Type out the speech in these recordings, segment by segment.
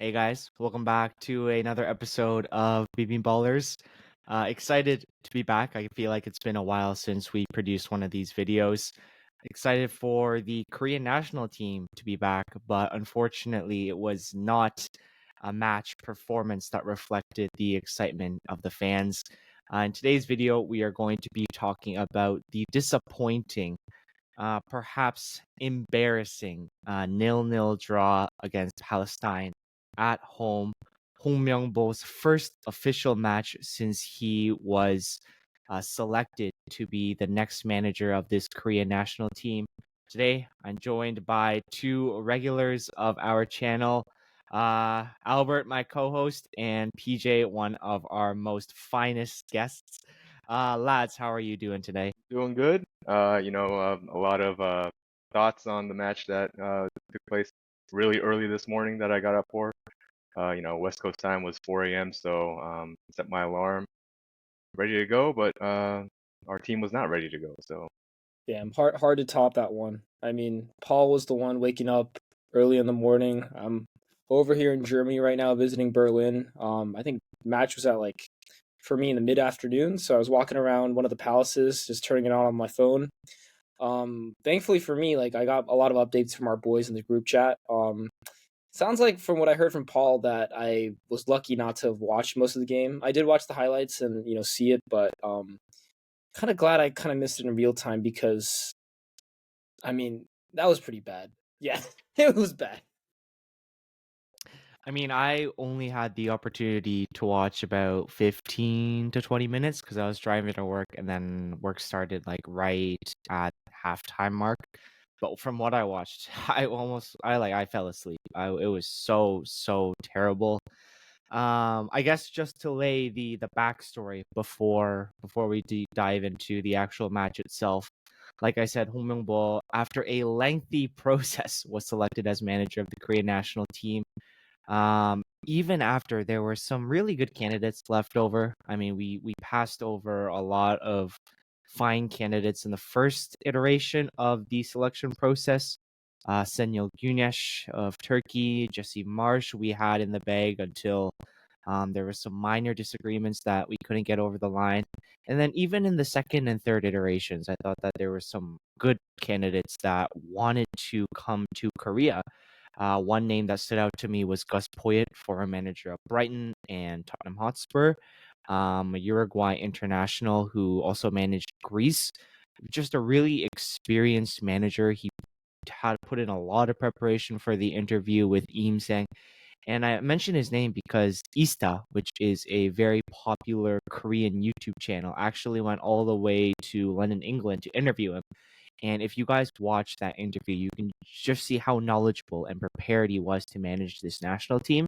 Hey guys, welcome back to another episode of Beeping Ballers. Excited to be back. I feel like it's been a while since we produced one of these videos. Excited for the Korean national team to be back, but unfortunately, it was not a match performance that reflected the excitement of the fans. In today's video, we are going to be talking about the disappointing, perhaps embarrassing 0-0 draw against Palestine at home. Hong Myung-bo's first official match since he was selected to be the next manager of this Korean national team. Today, I'm joined by two regulars of our channel, Albert, my co-host, and PJ, one of our most finest guests. Lads, how are you doing today? Doing good. A lot of thoughts on the match that took place really early this morning that I got up for. West Coast time was 4 a.m., so set my alarm, ready to go, but our team was not ready to go. So Damn, hard to top that one. I mean, Paul was the one waking up early in the morning. I'm over here in Germany right now visiting Berlin. I think match was at like for me in the mid afternoon, so I was walking around one of the palaces, just turning it on my phone. Thankfully for me, like I got a lot of updates from our boys in the group chat. Sounds like from what I heard from Paul that I was lucky not to have watched most of the game. I did watch the highlights and see it, but kind of glad I kind of missed it in real time because I mean that was pretty bad. Yeah, it was bad. I mean, I only had the opportunity to watch about 15 to 20 minutes because I was driving to work and then work started like right at halftime mark. But from what I watched, I fell asleep. It was so terrible. I guess just to lay the backstory before we dive into the actual match itself. Like I said, Hong Myung-bo, after a lengthy process, was selected as manager of the Korean national team. Even after there were some really good candidates left over. I mean, we passed over a lot of fine candidates in the first iteration of the selection process. Senil Güneş of Turkey, Jesse Marsh we had in the bag until there were some minor disagreements that we couldn't get over the line. And then even in the second and third iterations, I thought that there were some good candidates that wanted to come to Korea. One name that stood out to me was Gus Poyet, former manager of Brighton and Tottenham Hotspur, a Uruguay international who also managed Greece. Just a really experienced manager. He had put in a lot of preparation for the interview with Im Sang. And I mention his name because Ista, which is a very popular Korean YouTube channel, actually went all the way to London, England to interview him. And if you guys watch that interview, you can just see how knowledgeable and prepared he was to manage this national team.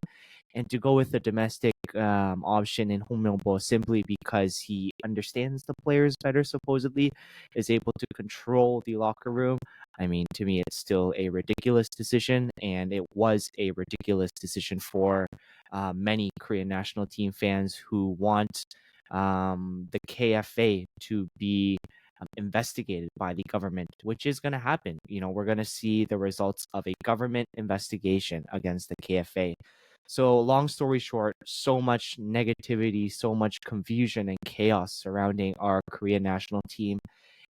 And to go with the domestic option in Hong Myung-bo simply because he understands the players better, supposedly, is able to control the locker room. I mean, to me, it's still a ridiculous decision, and it was a ridiculous decision for many Korean national team fans who want the KFA to be investigated by the government, which is going to happen. We're going to see the results of a government investigation against the KFA. So, long story short, so much negativity, so much confusion and chaos surrounding our Korean national team.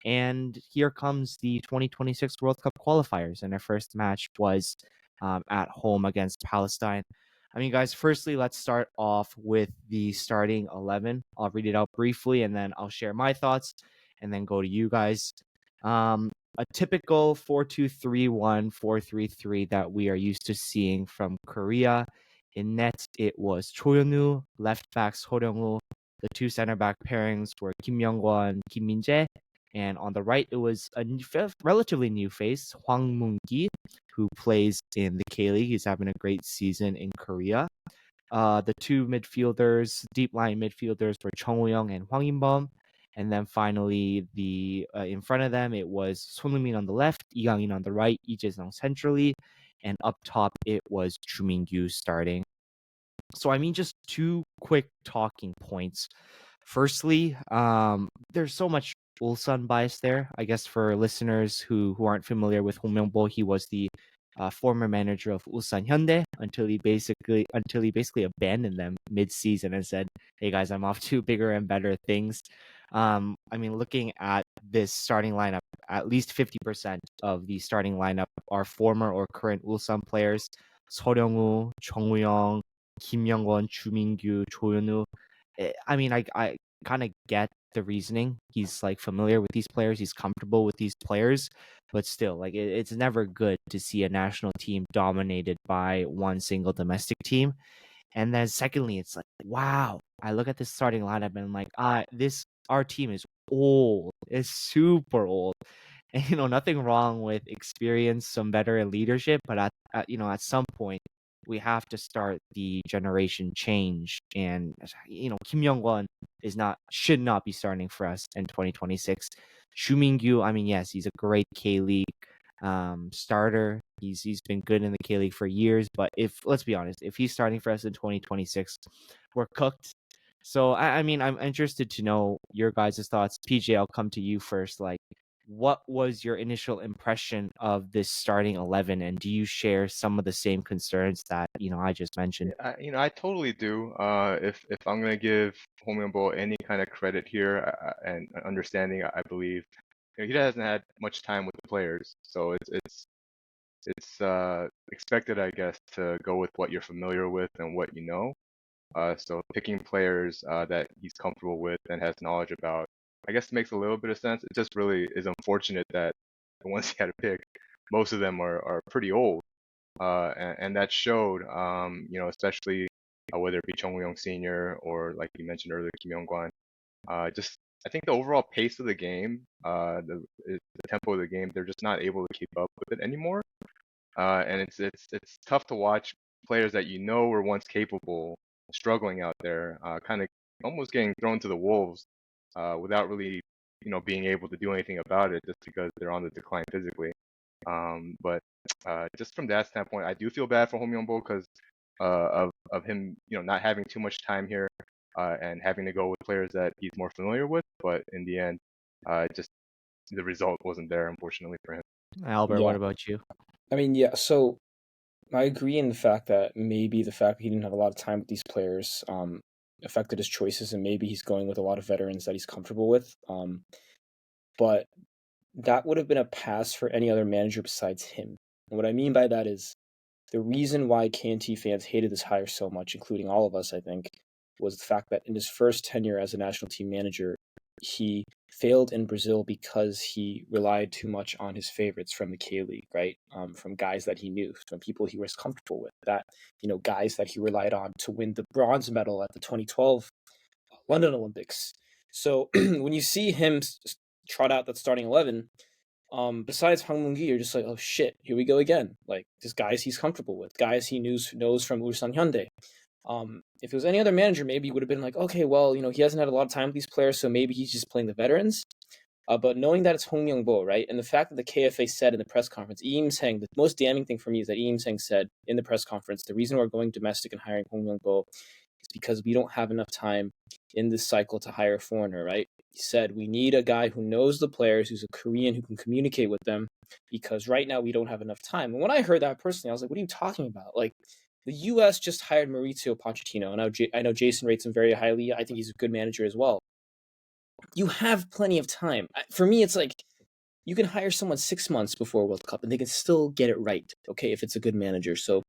And here comes the 2026 World Cup qualifiers, and our first match was at home against Palestine. I mean, guys, firstly, let's start off with the starting 11. I'll read it out briefly, and then I'll share my thoughts, and then go to you guys. A typical 4-2-3-1, 4-3-3 that we are used to seeing from Korea. In net, it was Choyonu, left backs Horyong-woo. The two center back pairings were Kim Young-go and Kim Min-jae. And on the right, it was a relatively new face, Hwang Moon-gi, who plays in the K-League. He's having a great season in Korea. The two midfielders, deep line midfielders, were Chung Woo-young and Hwang In-bum. And then finally, in front of them, it was Son Heung-min on the left, Lee Gang-in on the right, Lee Jae-sung centrally. And up top, it was Chu Min-gyu starting. So, I mean, just two quick talking points. Firstly, there's so much Ulsan bias there. I guess for listeners who aren't familiar with Hong Myung-bo, he was the former manager of Ulsan Hyundai, until he basically abandoned them mid-season and said, "Hey guys, I'm off to bigger and better things." I mean, looking at this starting lineup, at least 50% of the starting lineup are former or current Ulsan players. 서령우, 정우영, 김영권, 주민규, 조현우. I mean, I kind of get the reasoning. He's like familiar with these players. He's comfortable with these players, but still, like it's never good to see a national team dominated by one single domestic team. And then secondly, it's like, wow, I look at this starting lineup and I'm like, our team is old. It's super old. And nothing wrong with experience, some veteran leadership, but at some point we have to start the generation change. And Kim Young-won should not be starting for us in 2026. Shu Min-gyu, I mean, yes, he's a great K-League starter. He's been good in the K-League for years, but let's be honest, if he's starting for us in 2026, we're cooked. So I mean, I'm interested to know your guys' thoughts. PJ, I'll come to you first. Like, what was your initial impression of this starting 11, and do you share some of the same concerns that I just mentioned? I totally do. If I'm gonna give Hong Myung-bo any kind of credit here and understanding, I believe he hasn't had much time with the players, so it's expected, I guess, to go with what you're familiar with and what you know. So picking players that he's comfortable with and has knowledge about, I guess, makes a little bit of sense. It just really is unfortunate that the ones he had to pick, most of them are pretty old, and that showed, especially whether it be Chung Woo-young Senior or like you mentioned earlier, Kim Young-kwan. Just I think the overall pace of the game, the tempo of the game, they're just not able to keep up with it anymore. And it's tough to watch players that were once capable struggling out there, kind of almost getting thrown to the wolves without really being able to do anything about it just because they're on the decline physically. But just from that standpoint, I do feel bad for Hong Myung-bo because of him not having too much time here and having to go with players that he's more familiar with. But in the end, just the result wasn't there, unfortunately, for him. Albert, what Yeah. about you? I mean, yeah, so I agree in the fact that maybe the fact that he didn't have a lot of time with these players affected his choices, and maybe he's going with a lot of veterans that he's comfortable with. But that would have been a pass for any other manager besides him. And what I mean by that is the reason why KNT fans hated this hire so much, including all of us, I think, was the fact that in his first tenure as a national team manager, he failed in Brazil because he relied too much on his favorites from the K-League, right? From guys that he knew, from people he was comfortable with, guys that he relied on to win the bronze medal at the 2012 London Olympics. So when you see him trot out that starting 11, besides Hang Moon-gi, you're just like, oh shit, here we go again. Like, this guys he's comfortable with, guys he knows from Ulsan Hyundai. If it was any other manager, maybe he would have been like, okay, well, he hasn't had a lot of time with these players, so maybe he's just playing the veterans. But knowing that it's Hong Myung-bo, right, and the fact that the KFA said in the press conference, the most damning thing for me is that Sang said in the press conference, the reason we're going domestic and hiring Hong Myung-bo is because we don't have enough time in this cycle to hire a foreigner, right? He said, we need a guy who knows the players, who's a Korean, who can communicate with them, because right now we don't have enough time. And when I heard that personally, I was like, what are you talking about? Like, the U.S. just hired Mauricio Pochettino, and I know Jason rates him very highly. I think he's a good manager as well. You have plenty of time. For me, it's like you can hire someone 6 months before World Cup, and they can still get it right, okay, if it's a good manager. So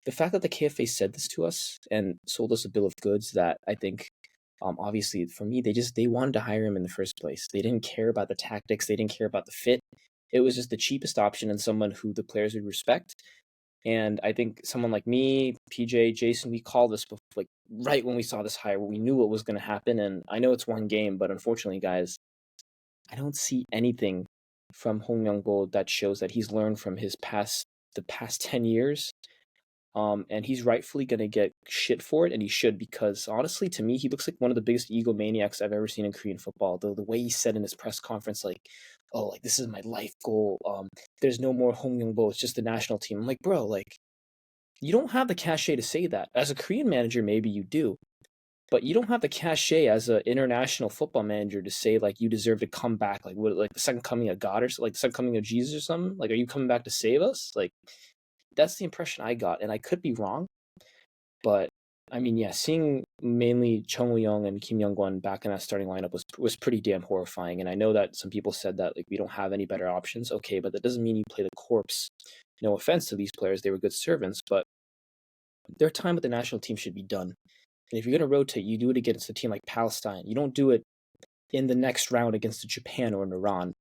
the fact that the KFA said this to us and sold us a bill of goods that I think, obviously, for me, they wanted to hire him in the first place. They didn't care about the tactics. They didn't care about the fit. It was just the cheapest option and someone who the players would respect. And I think someone like me, PJ, Jason, we called this like right when we saw this hire. We knew what was going to happen. And I know it's one game, but unfortunately, guys, I don't see anything from Hong Myung-bo that shows that he's learned from the past 10 years. And he's rightfully going to get shit for it, and he should, because honestly, to me, he looks like one of the biggest egomaniacs I've ever seen in Korean football. The way he said in his press conference, like, oh, like, this is my life goal. There's no more Hong Myung-bo. It's just the national team. I'm like, bro, like, you don't have the cachet to say that. As a Korean manager, maybe you do, but you don't have the cachet as an international football manager to say, like, you deserve to come back, like, what, like the second coming of God, or like the second coming of Jesus or something. Like, are you coming back to save us? Like, that's the impression I got, and I could be wrong, but I mean, yeah, seeing mainly Chung Woo-young and Kim Young-gwon back in that starting lineup was pretty damn horrifying. And I know that some people said that like we don't have any better options. Okay, but that doesn't mean you play the corpse. No offense to these players, they were good servants, but their time with the national team should be done. And if you're gonna rotate, you do it against a team like Palestine. You don't do it in the next round against Japan or Iran.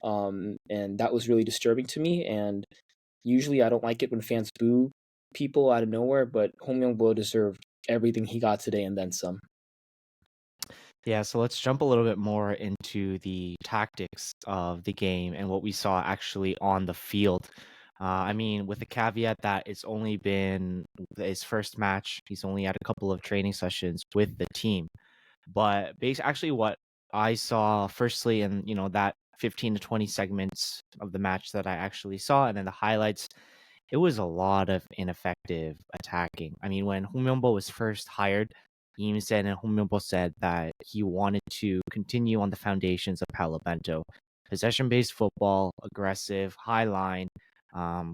And that was really disturbing to me. And usually I don't like it when fans boo people out of nowhere, but Hong Myung-bo deserved everything he got today and then some. Yeah, so let's jump a little bit more into the tactics of the game and what we saw actually on the field. I mean, with the caveat that it's only been his first match, he's only had a couple of training sessions with the team. But actually, what I saw firstly in that 15 to 20 segments of the match that I actually saw, and then the highlights, it was a lot of ineffective attacking. I mean, when Hong Myung-bo was first hired, Im said and Hong Myung-bo said that he wanted to continue on the foundations of Paulo Bento. Possession-based football, aggressive, high line,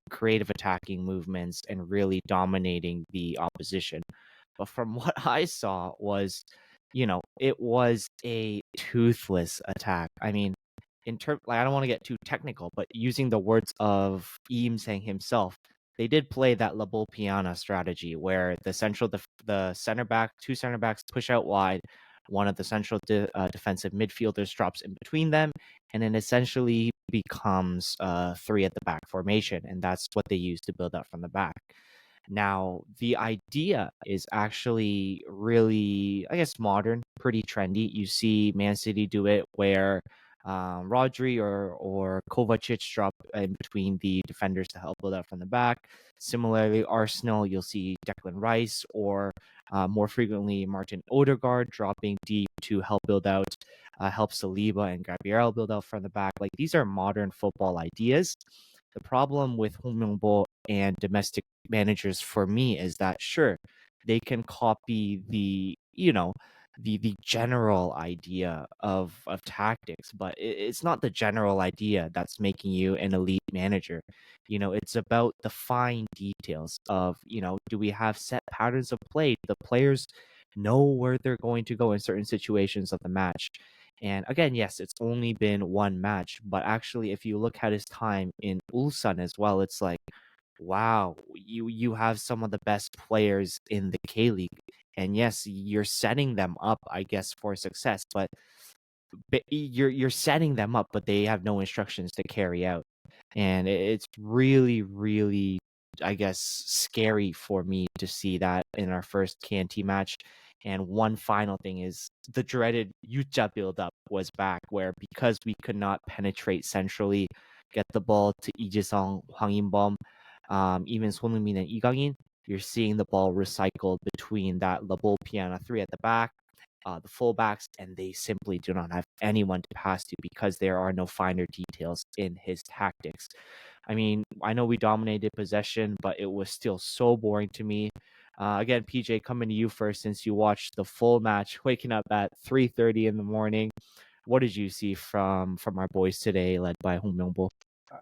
creative attacking movements, and really dominating the opposition. But from what I saw was, it was a toothless attack. I mean, I don't want to get too technical, but using the words of Im saying himself, they did play that La Bull Piana strategy where the two center backs push out wide, one of the central defensive midfielders drops in between them, and then essentially becomes three at the back formation, and that's what they use to build up from the back. Now, the idea is actually really, I guess, modern, pretty trendy. You see Man City do it where Rodri or Kovacic drop in between the defenders to help build up from the back. Similarly, Arsenal, you'll see Declan Rice or more frequently Martin Odegaard dropping deep to help help Saliba and Gabriel build out from the back. Like, these are modern football ideas. The problem with Hong Myung-bo and domestic managers for me is that sure, they can copy the general idea of tactics, but it's not the general idea that's making you an elite manager. It's about the fine details of, do we have set patterns of play? The players know where they're going to go in certain situations of the match. And again, yes, it's only been one match, but actually, if you look at his time in Ulsan as well, it's like, wow, you have some of the best players in the K League, and yes, you're setting them up, I guess, for success. But you're setting them up, but they have no instructions to carry out, and it's really, really, I guess, scary for me to see that in our first Kanti match. And one final thing is the dreaded Yucha build-up was back, where because we could not penetrate centrally, get the ball to Ijisong, Hwang even Songu and Igangin, you're seeing the ball recycled between that La Bull Piana 3 at the back, the fullbacks, and they simply do not have anyone to pass to because there are no finer details in his tactics. I mean, I know we dominated possession, but it was still so boring to me. Again, PJ, coming to you first since you watched the full match, waking up at 3:30 in the morning. What did you see from our boys today, led by Hong Myung-bo?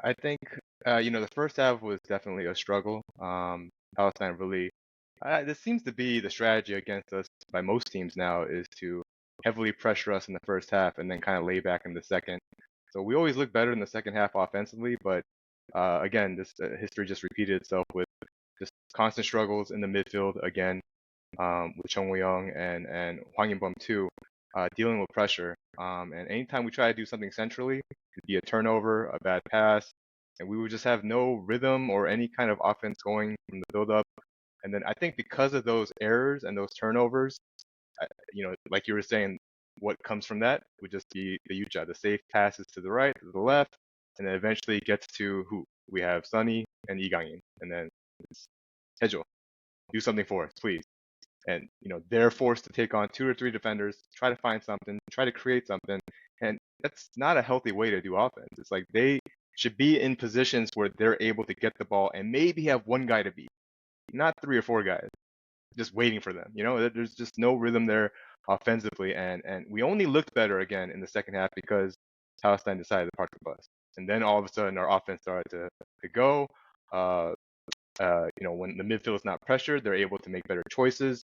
I think the first half was definitely a struggle. Palestine really, this seems to be the strategy against us by most teams now, is to heavily pressure us in the first half and then kind of lay back in the second. So we always look better in the second half offensively, but again, this history just repeated itself with just constant struggles in the midfield again, with Chung Woo-young and Hwang In-bum too, dealing with pressure. And anytime we try to do something centrally, it'd be a turnover, a bad pass, and we would just have no rhythm or any kind of offense going from the build-up. And then I think because of those errors and those turnovers, like you were saying, what comes from that would just be the Yucha, the safe passes to the right, to the left, and then eventually it gets to who? We have Sunny and Igangin, and then it's Tejo, do something for us, please. And they're forced to take on 2 or 3 defenders, try to find something, try to create something, and that's not a healthy way to do offense. It's like they should be in positions where they're able to get the ball and maybe have one guy to beat, not 3 or 4 guys just waiting for them. There's just no rhythm there offensively, and we only looked better again in the second half because Palestine decided to park the bus, and then all of a sudden our offense started to go. when the midfield is not pressured, they're able to make better choices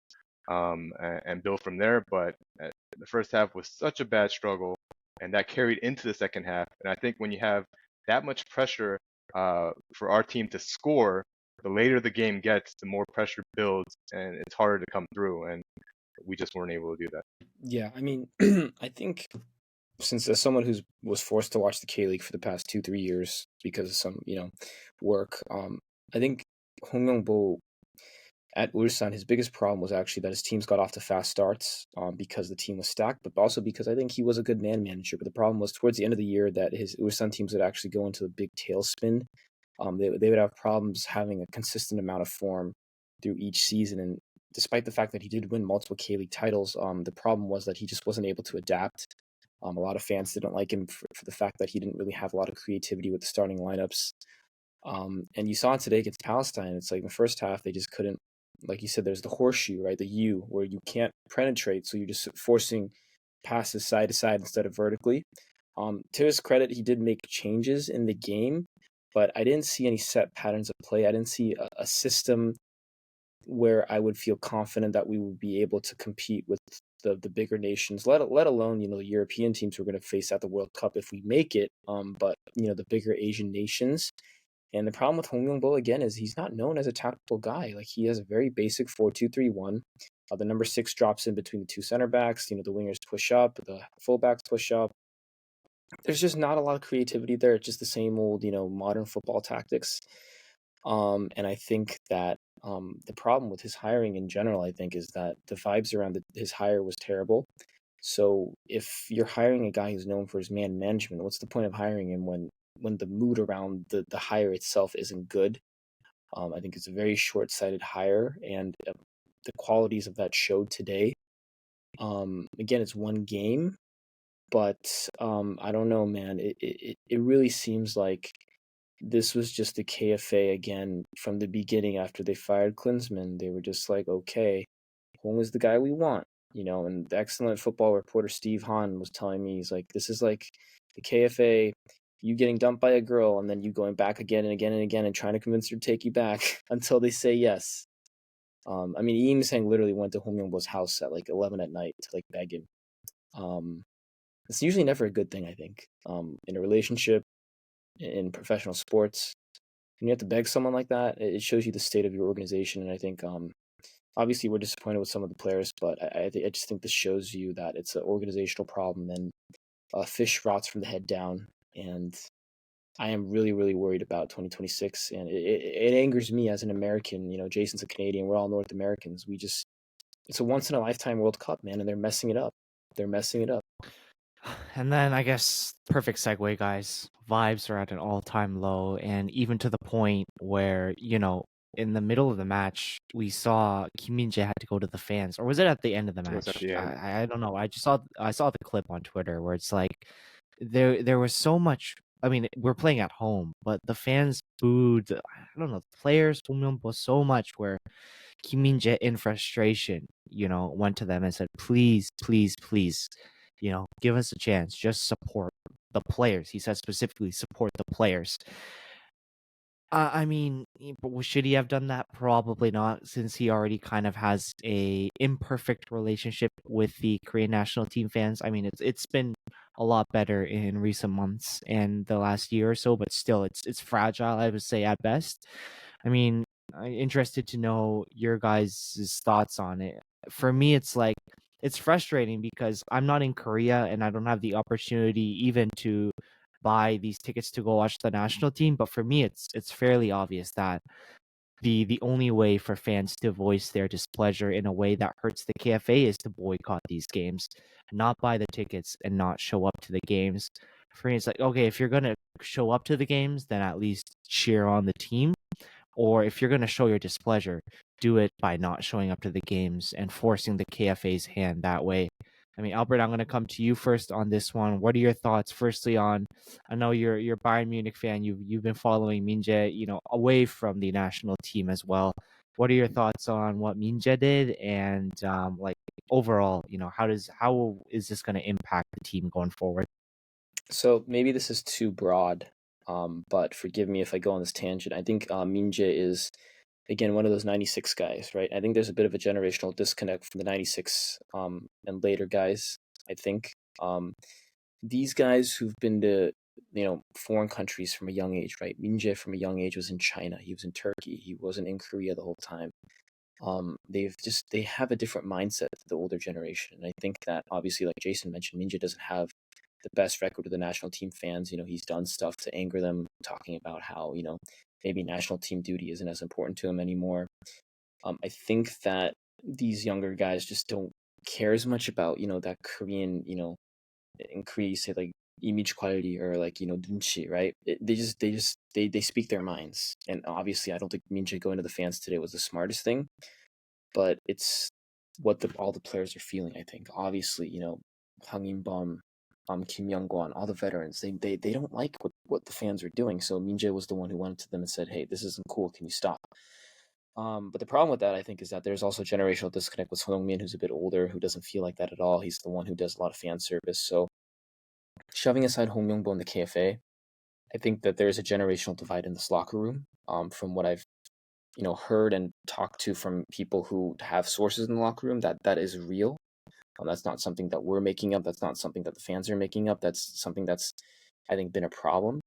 and build from there. But the first half was such a bad struggle, and that carried into the second half. And I think when you have that much pressure for our team to score, the later the game gets, the more pressure builds, and it's harder to come through. And we just weren't able to do that. Yeah, I mean, I think since as someone who's was forced to watch the K League for the past 2-3 years because of some work, I think Hong Myung-bo at Ulsan, his biggest problem was actually that his teams got off to fast starts because the team was stacked, but also because I think he was a good man manager. But the problem was towards the end of the year that his Ulsan teams would actually go into a big tailspin. They would have problems having a consistent amount of form through each season. And despite the fact that he did win multiple K League titles, the problem was that he just wasn't able to adapt. A lot of fans didn't like him for the fact that he didn't really have a lot of creativity with the starting lineups. And you saw it today against Palestine. It's like in the first half, they just couldn't, like you said, there's the horseshoe, right? The U, where you can't penetrate. So you're just forcing passes side to side instead of vertically. To his credit, he did make changes in the game, but I didn't see any set patterns of play. I didn't see a system where I would feel confident that we would be able to compete with the bigger nations, let alone the European teams we're going to face at the World Cup if we make it. But the bigger Asian nations. And the problem with Hong Myung-bo again is he's not known as a tactical guy. Like he has a very basic 4-2-3-1. The number 6 drops in between the two center backs. The wingers push up, the fullbacks push up. There's just not a lot of creativity there. It's just the same old modern football tactics. And I think that the problem with his hiring in general, I think, is that the vibes around his hire was terrible. So if you're hiring a guy who's known for his man management, what's the point of hiring him when the mood around the hire itself isn't good? I think it's a very short-sighted hire, and the qualities of that showed today. Again, it's one game, but I don't know, man. It really seems like this was just the KFA again from the beginning. After they fired Klinsmann, they were just like, okay, Hong is the guy we want, and the excellent football reporter Steve Hahn was telling me, he's like, this is like the KFA, you getting dumped by a girl and then you going back again and again and again and trying to convince her to take you back until they say yes. I mean, Im Sang literally went to Hong Myung-bo's house at like 11 at night to like beg him. It's usually never a good thing, I think, in a relationship, in professional sports. When you have to beg someone like that, it shows you the state of your organization. And I think, obviously, we're disappointed with some of the players, but I just think this shows you that it's an organizational problem, and fish rots from the head down. And I am really, really worried about 2026, and it angers me as an American. Jason's a Canadian. We're all North Americans. It's a once in a lifetime World Cup, man, and they're messing it up. They're messing it up. And then I guess perfect segue, guys. Vibes are at an all-time low, and even to the point where in the middle of the match, we saw Kimin had to go to the fans, or was it at the end of the It was at match? the end. I don't know. I saw the clip on Twitter where it's like there was so much. I mean, we're playing at home, but the fans booed. I don't know, the players was so much where Kimin in frustration, went to them and said, "Please, please, please, give us a chance. Just support the players." He said specifically, support the players. I mean, should he have done that? Probably not, since he already kind of has a imperfect relationship with the Korean national team fans. I mean, it's been a lot better in recent months and the last year or so, but still, it's fragile, I would say, at best. I mean, I'm interested to know your guys' thoughts on it. For me, it's like it's frustrating because I'm not in Korea and I don't have the opportunity even to buy these tickets to go watch the national team. But for me, it's fairly obvious that the only way for fans to voice their displeasure in a way that hurts the KFA is to boycott these games, not buy the tickets and not show up to the games. For me, it's like, okay, if you're gonna show up to the games, then at least cheer on the team. Or if you're gonna show your displeasure, do it by not showing up to the games and forcing the KFA's hand that way. I mean, Albert, I'm gonna come to you first on this one. What are your thoughts? Firstly, on I know you're a Bayern Munich fan. You've been following Minje, away from the national team as well. What are your thoughts on what Minje did, and like overall, how is this gonna impact the team going forward? So maybe this is too broad, but forgive me if I go on this tangent. I think Minje is again, one of those 96 guys, right? I think there's a bit of a generational disconnect from the 96 and later guys, I think. These guys who've been to, foreign countries from a young age, right? Minje from a young age was in China. He was in Turkey. He wasn't in Korea the whole time. They have a different mindset to the older generation. And I think that obviously, like Jason mentioned, Minje doesn't have the best record with the national team fans. He's done stuff to anger them, talking about how, maybe national team duty isn't as important to him anymore. I think that these younger guys just don't care as much about, that Korean, in Korea you say like image quality or like, dunchi, right? They speak their minds. And obviously I don't think Minje going to the fans today was the smartest thing, but it's what all the players are feeling, I think. Obviously, Hangum, Kim, all the veterans, they don't like what the fans are doing. So Minje was the one who went to them and said, "Hey, this isn't cool. Can you stop?" But the problem with that, I think, is that there's also generational disconnect with Heung-min, who's a bit older, who doesn't feel like that at all. He's the one who does a lot of fan service. So shoving aside Hong Myung-bo in the KFA, I think that there's a generational divide in this locker room. From what I've heard and talked to from people who have sources in the locker room, that is real. That's not something that we're making up. That's not something that the fans are making up. That's something that's, I think, been a problem.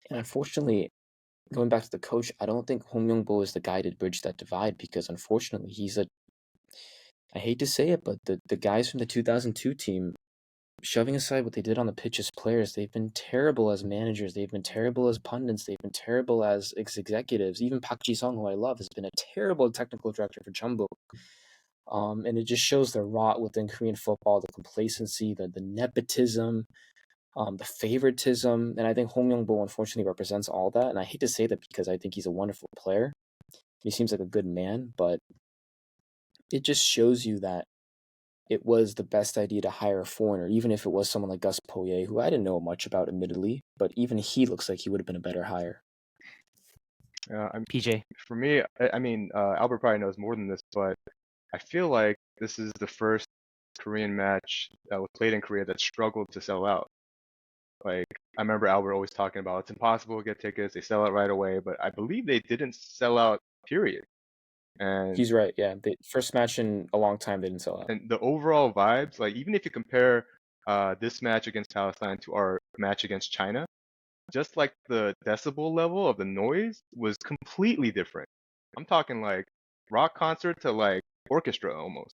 And unfortunately, going back to the coach, I don't think Hong Myung-bo is the guy to bridge that divide, because unfortunately I hate to say it, but the guys from the 2002 team, shoving aside what they did on the pitch as players, they've been terrible as managers. They've been terrible as pundits. They've been terrible as executives. Even Park Ji-sung, who I love, has been a terrible technical director for Jeonbuk. And it just shows the rot within Korean football, the complacency, the nepotism, the favoritism. And I think Hong Myung-bo unfortunately represents all that. And I hate to say that because I think he's a wonderful player. He seems like a good man, but it just shows you that it was the best idea to hire a foreigner, even if it was someone like Gus Poyet, who I didn't know much about, admittedly, but even he looks like he would have been a better hire. PJ. For me, I mean, Albert probably knows more than this, but I feel like this is the first Korean match that was played in Korea that struggled to sell out. Like, I remember Albert always talking about it's impossible to get tickets, they sell out right away, but I believe they didn't sell out, period. And He's right, yeah. The first match in a long time they didn't sell out. and the overall vibes, like even if you compare this match against Palestine to our match against China, just like the decibel level of the noise was completely different. I'm talking like rock concert to like orchestra almost.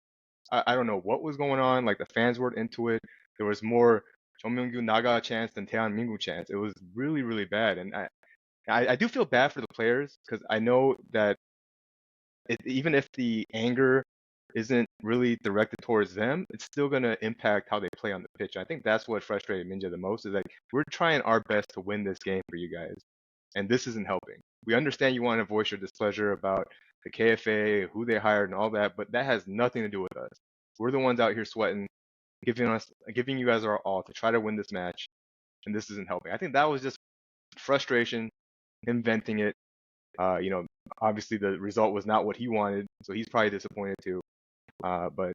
I don't know what was going on. Like the fans weren't into it. There was more Jeonmyeong Naga chants than Taehan Mingu chants. It was really, really bad. And I do feel bad for the players because I know that even if the anger isn't really directed towards them, it's still going to impact how they play on the pitch. I think that's what frustrated Minja the most is like, we're trying our best to win this game for you guys, and this isn't helping. We understand you want to voice your displeasure about the KFA, who they hired, and all that, but that has nothing to do with us. We're the ones out here sweating, giving you guys our all to try to win this match, and this isn't helping. I think that was just frustration, him venting it. Obviously the result was not what he wanted, so he's probably disappointed too. But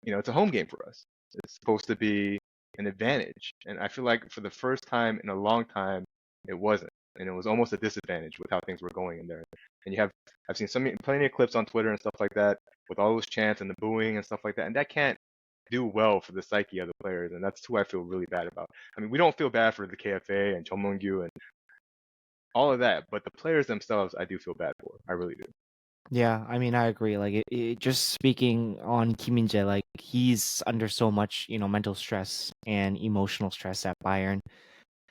it's a home game for us. It's supposed to be an advantage, and I feel like for the first time in a long time, it wasn't, and it was almost a disadvantage with how things were going in there. And I've seen plenty of clips on Twitter and stuff like that with all those chants and the booing and stuff like that, and that can't do well for the psyche of the players, and that's who I feel really bad about. I mean, we don't feel bad for the KFA and Jeonmyeong and all of that, but the players themselves, I do feel bad for. I really do. Yeah, I mean, I agree. Like, just speaking on Kimin, like he's under so much, mental stress and emotional stress at Bayern.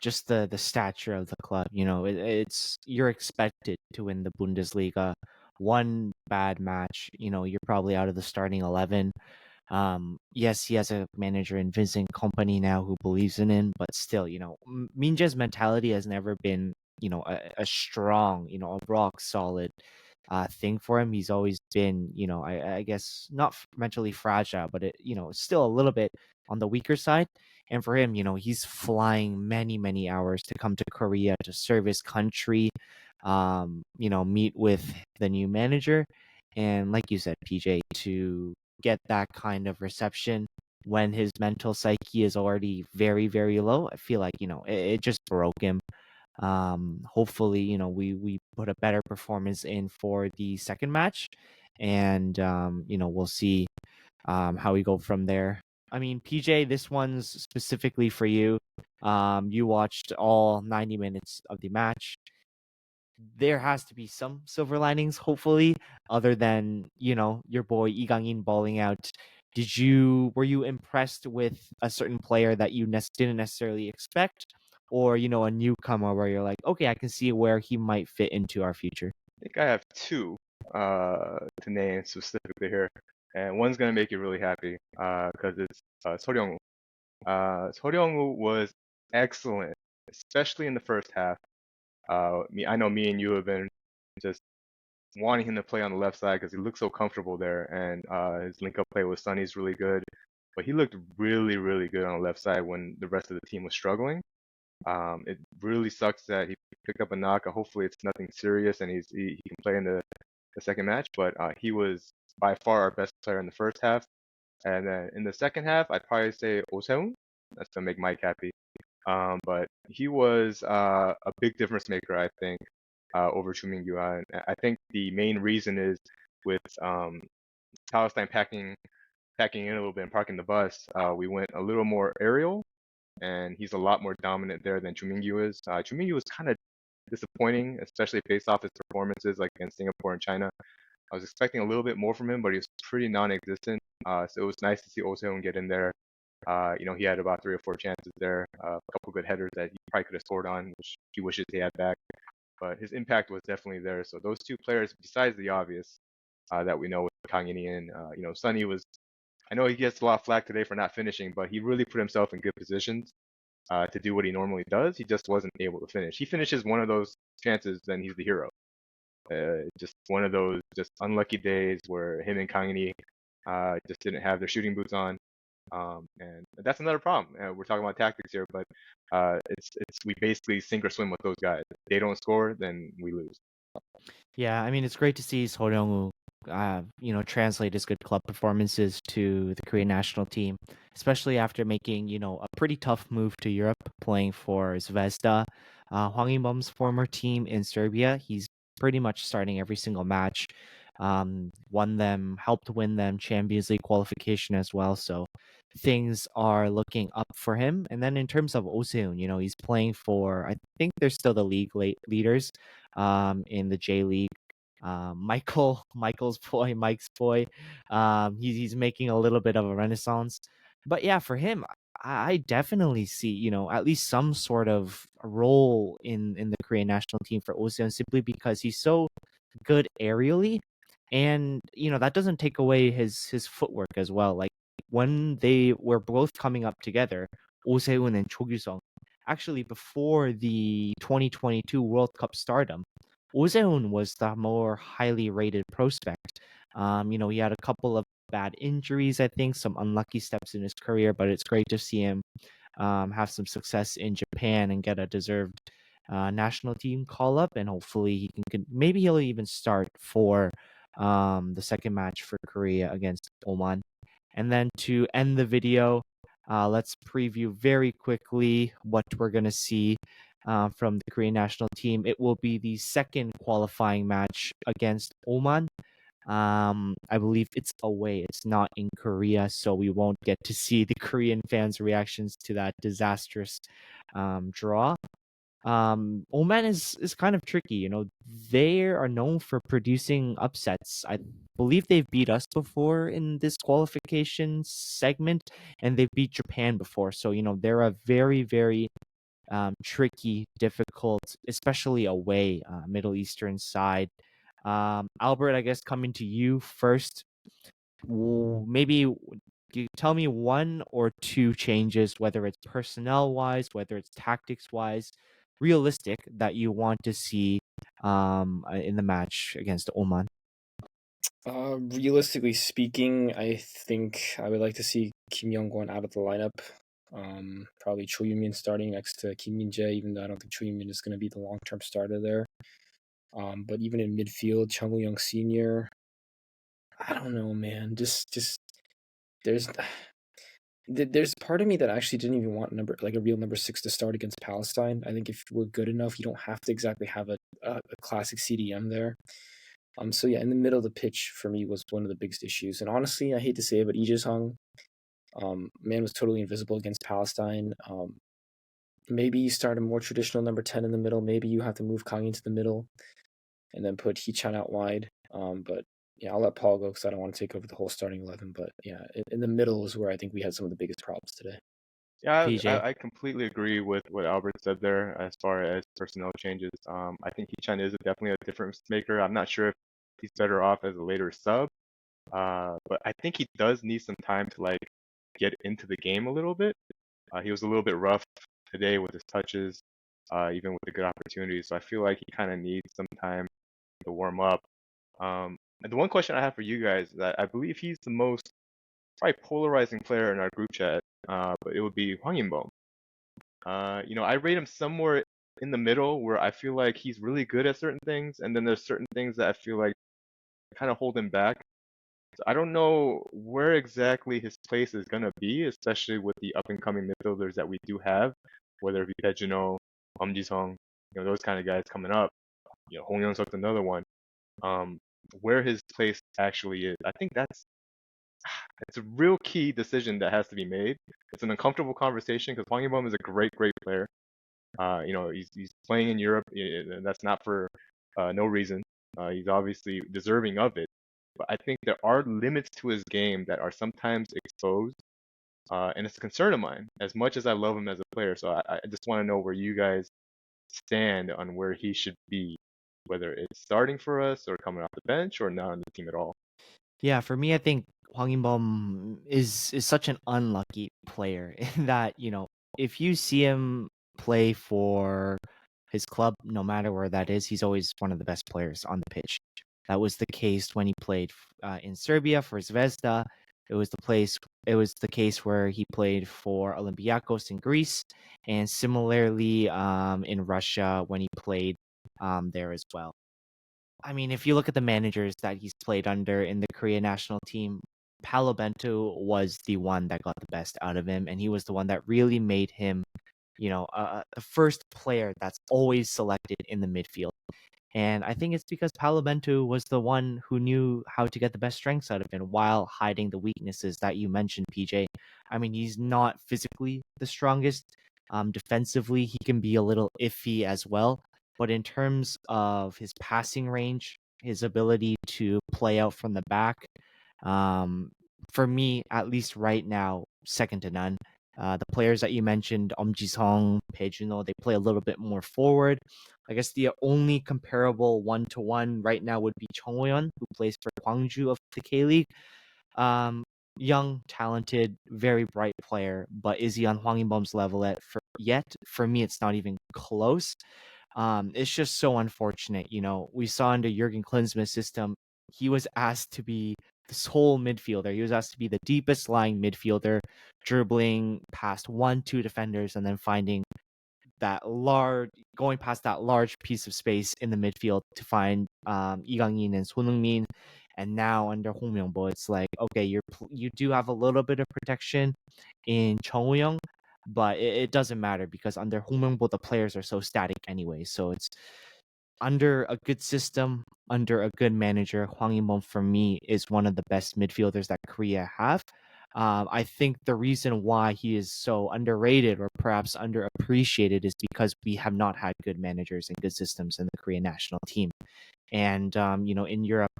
Just the stature of the club, it's you're expected to win the Bundesliga. One bad match, you're probably out of the starting 11. Yes, he has a manager in Vincent Company now who believes in him, but still, Minja's mentality has never been, a strong, a rock solid thing for him. He's always been, I guess not mentally fragile, but it's still a little bit on the weaker side. And for him, he's flying many, many hours to come to Korea to serve his country, meet with the new manager. And like you said, PJ, to get that kind of reception when his mental psyche is already very, very low, I feel like, it just broke him. Hopefully, we put a better performance in for the second match, and we'll see how we go from there. I mean, PJ, this one's specifically for you. You watched all 90 minutes of the match. There has to be some silver linings, hopefully, other than, your boy Lee Gang-in balling out. Were you impressed with a certain player that you didn't necessarily expect, or, a newcomer where you're like, okay, I can see where he might fit into our future? I think I have two to name specifically here, and one's gonna make you really happy because it's Soryeong. Soryeong was excellent, especially in the first half. I know me and you have been just wanting him to play on the left side because he looks so comfortable there, and his link-up play with Sonny's really good. But he looked really, really good on the left side when the rest of the team was struggling. It really sucks that he picked up a knock. Hopefully, it's nothing serious and he can play in the second match. But he was by far our best player in the first half. And then in the second half, I'd probably say Oseung. That's gonna make Mike happy. But he was a big difference maker, I think, over Chu Mingyu. And I think the main reason is with Palestine packing in a little bit and parking the bus, we went a little more aerial, and he's a lot more dominant there than Chu Mingyu is. Chu Mingyu was kind of disappointing, especially based off his performances like against Singapore and China. I was expecting a little bit more from him, but he was pretty non-existent. So it was nice to see Oh Seung get in there. He had about 3 or 4 chances there, a couple good headers that he probably could have scored on, which he wishes he had back. But his impact was definitely there. So those two players, besides the obvious that we know with Kang In, Sonny was. I know he gets a lot of flack today for not finishing, but he really put himself in good positions to do what he normally does. He just wasn't able to finish. He finishes one of those chances, then he's the hero. Just one of those just unlucky days where him and Kangini just didn't have their shooting boots on. And that's another problem. We're talking about tactics here, but it's we basically sink or swim with those guys. If they don't score, then we lose. Yeah, I mean, it's great to see Soryeong, translate his good club performances to the Korean national team, especially after making, a pretty tough move to Europe, playing for Zvezda, Hwang Imom's former team in Serbia. He's pretty much starting every single match. Helped win them Champions League qualification as well. So things are looking up for him. And then in terms of Oseun, he's playing for, I think they're still the league leaders in the J League. Mike's boy. He's making a little bit of a renaissance. But yeah, for him, I definitely see, at least some sort of role in the Korean national team for Oseon, simply because he's so good aerially. And, that doesn't take away his footwork as well. Like when they were both coming up together, Oh Se-eun and Cho Gyu-sung, actually before the 2022 World Cup stardom, Oh Se-eun was the more highly rated prospect. He had a couple of bad injuries, I think, some unlucky steps in his career, but it's great to see him have some success in Japan and get a deserved national team call up, and hopefully maybe he'll even start for the second match for Korea against Oman. And then to end the video, let's preview very quickly what we're going to see from the Korean national team. It will be the second qualifying match against Oman. I believe it's away. It's not in Korea, so we won't get to see the Korean fans' reactions to that disastrous draw. Oman is kind of tricky. They are known for producing upsets. I believe they've beat us before in this qualification segment, and they've beat Japan before. So they're a very, very tricky, difficult, especially away Middle Eastern side. Albert, I guess coming to you first. Maybe you tell me one or two changes, whether it's personnel wise, whether it's tactics wise, realistic, that you want to see in the match against Oman. Realistically speaking, I think I would like to see Kim Young-won out of the lineup. Probably Cho Yun-min starting next to Kim Min-jae, even though I don't think Cho Yun-min is going to be the long-term starter there. But even in midfield, Chung Woo-young Sr., I don't know, man. Just there's There's part of me that actually didn't even want a real number 6 to start against Palestine. I think if we're good enough, you don't have to exactly have a classic CDM there. So yeah, in the middle of the pitch for me was one of the biggest issues. And honestly, I hate to say it, but Lee man was totally invisible against Palestine. Maybe you start a more traditional number 10 in the middle. Maybe you have to move Kang into the middle and then put Hee-chan out wide. But yeah, I'll let Paul go because I don't want to take over the whole starting 11. But yeah, in the middle is where I think we had some of the biggest problems today. Yeah, PJ. I completely agree with what Albert said there as far as personnel changes. I think Hee-chan is definitely a difference maker. I'm not sure if he's better off as a later sub, but I think he does need some time to like get into the game a little bit. He was a little bit rough today with his touches, even with the good opportunities. So I feel like he kind of needs some time to warm up. And the one question I have for you guys is that I believe he's the most probably polarizing player in our group chat, but it would be Hong Myung-bo. I rate him somewhere in the middle where I feel like he's really good at certain things, and then there's certain things that I feel like kind of hold him back. So I don't know where exactly his place is gonna be, especially with the up and coming midfielders that we do have, whether it be Bae-junho, Ji-sung, those kind of guys coming up. Hong Young-suk's another one. Where his place actually is, I think it's a real key decision that has to be made. It's an uncomfortable conversation because Hwang Yong-bo is a great, great player. He's playing in Europe, and that's not for no reason. He's obviously deserving of it. But I think there are limits to his game that are sometimes exposed, and it's a concern of mine. As much as I love him as a player, so I just want to know where you guys stand on where he should be, whether it's starting for us or coming off the bench or not on the team at all. Yeah, for me, I think Hwang In-bum is such an unlucky player in that, if you see him play for his club, no matter where that is, he's always one of the best players on the pitch. That was the case when he played in Serbia for Zvezda. It was the case where he played for Olympiacos in Greece, and similarly in Russia when he played there as well. I mean, if you look at the managers that he's played under in the Korea national team, Paolo Bento was the one that got the best out of him, and he was the one that really made him, the first player that's always selected in the midfield. And I think it's because Paolo Bento was the one who knew how to get the best strengths out of him while hiding the weaknesses that you mentioned, PJ. I mean, he's not physically the strongest. Defensively, he can be a little iffy as well. But in terms of his passing range, his ability to play out from the back, for me, at least right now, second to none. The players that you mentioned, Ji-sung, Bae-junho, they play a little bit more forward. I guess the only comparable one-to-one right now would be Chung Woo-yeon, who plays for Gwangju of the K-League. Young, talented, very bright player, but is he on Hwang In-bum's level yet? For me, it's not even close. It's just so unfortunate. We saw under Jurgen Klinsmann's system, he was asked to be this whole midfielder. He was asked to be the deepest lying midfielder, dribbling past 1-2 defenders and then going past that large piece of space in the midfield to find Lee Gang-in and Son Heung-min. And now under Hong Myung-bo, it's like, okay, you do have a little bit of protection in Chung Woo-yeon, but it doesn't matter because under Hong Myung-bo, the players are so static anyway. So it's under a good system, under a good manager, Hwang In-bum for me is one of the best midfielders that Korea have. I think the reason why he is so underrated or perhaps underappreciated is because we have not had good managers and good systems in the Korean national team. And in Europe,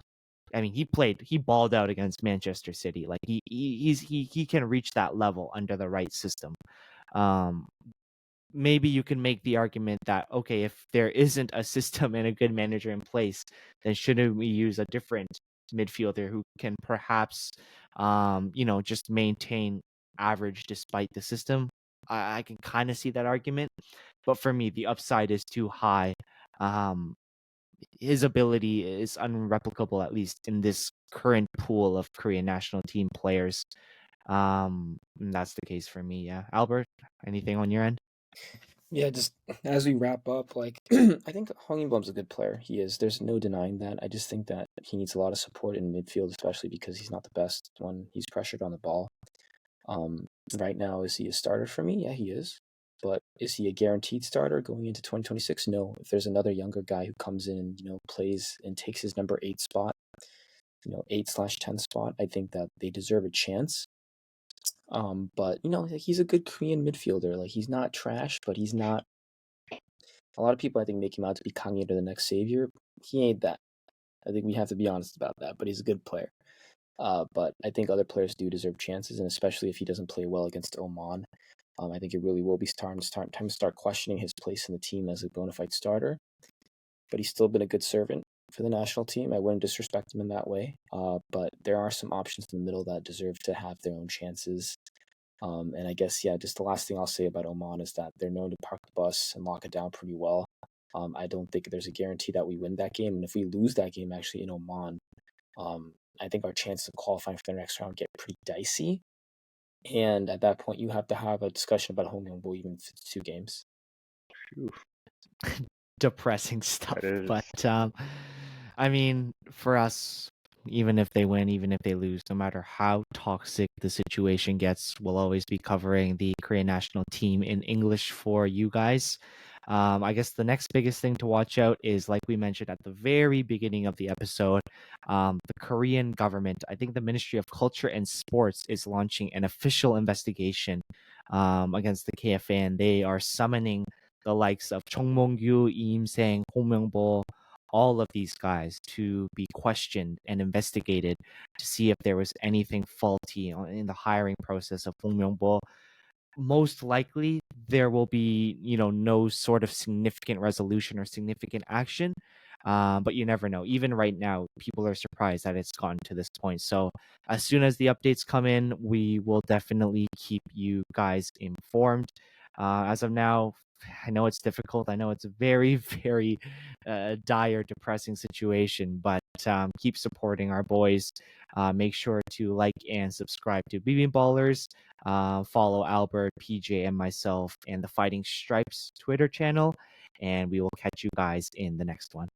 I mean, he balled out against Manchester City. Like he can reach that level under the right system. Um, Maybe you can make the argument that, okay, if there isn't a system and a good manager in place, then shouldn't we use a different midfielder who can perhaps, just maintain average despite the system? I can kind of see that argument, but for me, the upside is too high. Um, his ability is unreplicable, at least in this current pool of Korean national team players. And that's the case for me. Yeah, Albert, anything on your end? Yeah, just as we wrap up, I think Hong Blum's a good player. He is. There's no denying that. I just think that he needs a lot of support in midfield, especially because he's not the best when he's pressured on the ball. Right now, is he a starter for me? Yeah, he is. But is he a guaranteed starter going into 2026? No. If there's another younger guy who comes in and plays and takes his number 8 spot, 8/10 spot, I think that they deserve a chance. But he's a good Korean midfielder. Like, he's not trash, but he's not. A lot of people, I think, make him out to be Kang or the next savior. He ain't that. I think we have to be honest about that. But he's a good player. But I think other players do deserve chances, and especially if he doesn't play well against Oman, I think it really will be time to start questioning his place in the team as a bona fide starter. But he's still been a good servant for the national team. I wouldn't disrespect him in that way. But there are some options in the middle that deserve to have their own chances. And I guess, just the last thing I'll say about Oman is that they're known to park the bus and lock it down pretty well. I don't think there's a guarantee that we win that game. And if we lose that game actually in Oman, I think our chances of qualifying for the next round get pretty dicey. And at that point, you have to have a discussion about Hong Myung-bo even if it's 2 games. Depressing stuff. That is. But I mean, for us, even if they win, even if they lose, no matter how toxic the situation gets, we'll always be covering the Korean national team in English for you guys. I guess the next biggest thing to watch out is, like we mentioned at the very beginning of the episode, the Korean government, I think the Ministry of Culture and Sports, is launching an official investigation against the KFA, and they are summoning the likes of Chung Mong-gyu, Lee Im-seng, Hong Myung-bo, all of these guys to be questioned and investigated to see if there was anything faulty in the hiring process of Hong Myung-bo. Most likely there will be no sort of significant resolution or significant action, but you never know. Even right now, people are surprised that it's gotten to this point. So as soon as the updates come in, we will definitely keep you guys informed. As of now, I know it's difficult. I know it's a very, very dire, depressing situation, but keep supporting our boys. Make sure to like and subscribe to BB Ballers. Follow Albert, PJ, and myself and the Fighting Stripes Twitter channel. And we will catch you guys in the next one.